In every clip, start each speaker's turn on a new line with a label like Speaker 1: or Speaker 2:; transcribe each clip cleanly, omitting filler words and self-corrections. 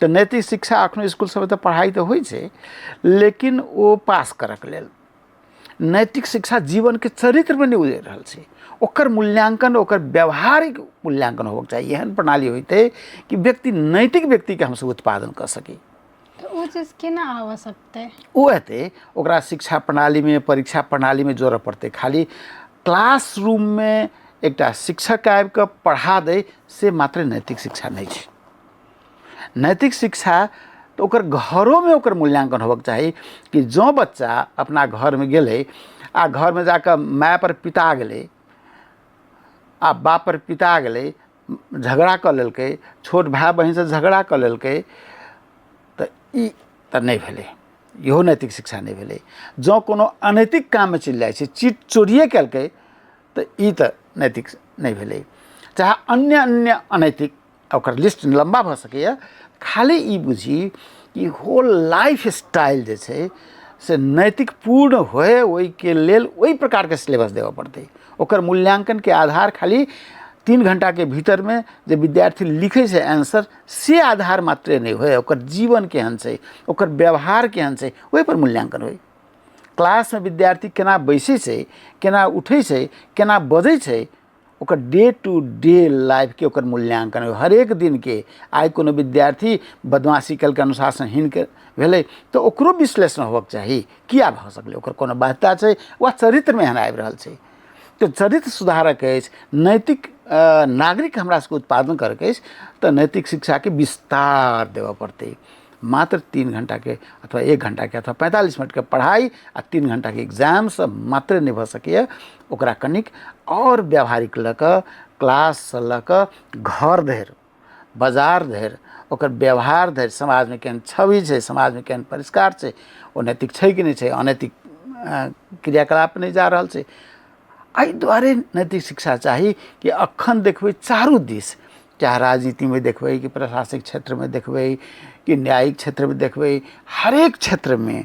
Speaker 1: तो नैतिक शिक्षा अखनो स्कूल सब तो पढ़ाई तो होइ छै, लेकिन वो पास करक लेल नैतिक शिक्षा जीवन के चरित्र में नहीं उजरि रहल छै। ओकर मूल्यांकन, ओकर व्यवहारिक मूल्यांकन होबक चाहिए। एहन प्रणाली होते कि व्यक्ति, नैतिक व्यक्ति के हमसब उत्पादन कर सकी।
Speaker 2: तो वो चीज केना आवा सकते?
Speaker 1: वो हेतै ओकरा शिक्षा प्रणाली में, परीक्षा प्रणाली में जोड़े पड़ते। खाली क्लासरूम में एकटा शिक्षक आबि कऽ पढ़ा दे से मात्र नैतिक शिक्षा नहीं छै। नैतिक शिक्षा तो ओकर घरों में ओकर मूल्यांकन होबक चाहिए कि जो बच्चा अपना घर में गेले आ घर में जाकर माय पर पिता गेले आ बाप पर पिता गेले, झगड़ा कर लेलकै, छोट भाई बहन से झगड़ा कर लेलकै, तो ई तो नहीं भेलै, इहो नैतिक शिक्षा नहीं भेलै। जो कोनो अनैतिक काम में चलि जाइ छै, चीट चोरिए केलकै, तो ई तो नैतिक नहीं भेलै। चाहे अन्य अन्य अनैतिक, ओकर लिस्ट लंबा भ सकैए। खाली ई बुझी कि होल लाइफ स्टाइल जे छै से नैतिक पूर्ण होए, ओहि के लेल ओहि प्रकार के सिलेबस देवे पड़ते। ओकर मूल्यांकन के आधार खाली 3 घंटा के भीतर में जो विद्यार्थी लिखे छै आंसर, से आधार मात्रे नहीं होए। ओकर जीवन केहन छै, ओकर व्यवहार केहन छै, ओहि पर मूल्यांकन होए। क्लास में विद्यार्थी केना बैसे छै, केना उठे छै, केना बजे छै, ओकर डे टू डे लाइफ के ओकर मूल्यांकन हो। हर एक दिन के आइ कोनो विद्यार्थी बदमाशी कल के अनुशासनहीन के भेलै तो ओकरो विश्लेषण होबक चाही, किया भ सकलै, ओकर कोनो बाध्यता छै वा चरित्र में एहन आबि रहल छै। तो चरित्र सुधारक अछि, नैतिक नागरिक हमरा सबके उत्पादन करके अछि, तो नैतिक शिक्षा के विस्तार देवे पड़ते। मात्र 3 घंटा के अथवा 1 घंटा के अथवा 45 मिनट के पढ़ाई आ 3 घंटा के एग्जाम से मात्र नहीं भ सकैए। ओकरा कनिक और व्यावहारिक लऽ कऽ, क्लास से लऽ कऽ घर धरि, बाजार धरि, ओकर व्यवहार धरि, समाज में केहन छवि छै, समाज में केहन परिष्कार छै, ओ नैतिक छै कि नहीं छै, अनैतिक क्रियाकलाप नहीं जा रहल छै। एहि दुआरे नैतिक शिक्षा चाही कि अखन देखबै चारू दिस, चाहे राजनीति में देखबै कि प्रशासनिक क्षेत्र में देखबै कि न्यायिक क्षेत्र में देखबै, हरेक क्षेत्र में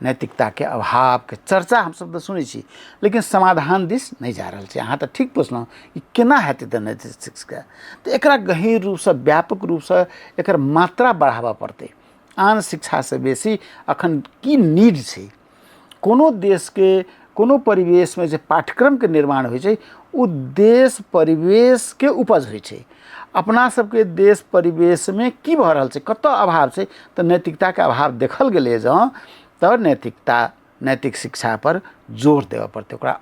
Speaker 1: नैतिकता के अभाव के चर्चा हम सब तो सुनै छी, लेकिन समाधान दिस नहीं जा रहल छै। अहाँ तो ठीक पूछलहुँ कि केना हेतै तऽ नैतिक शिक्षा, तो एकरा गहींर रूप से, व्यापक रूप से एकर मात्रा बढ़ाबऽ पड़तै। आन शिक्षा से बेसी अखन की नीड छै, कोनो देश के कोनो परिवेश में जे पाठ्यक्रम के निर्माण होइ छै, ओ देश परिवेश के उपज होइ छै। अपना सबके देश परिवेश में की भऽ रहल छै, कतऽ अभाव छै, तो नैतिकता के अभाव देखल गेलै जँ, तऽ नैतिक शिक्षा पर जोर देवे पड़ते। ओकरा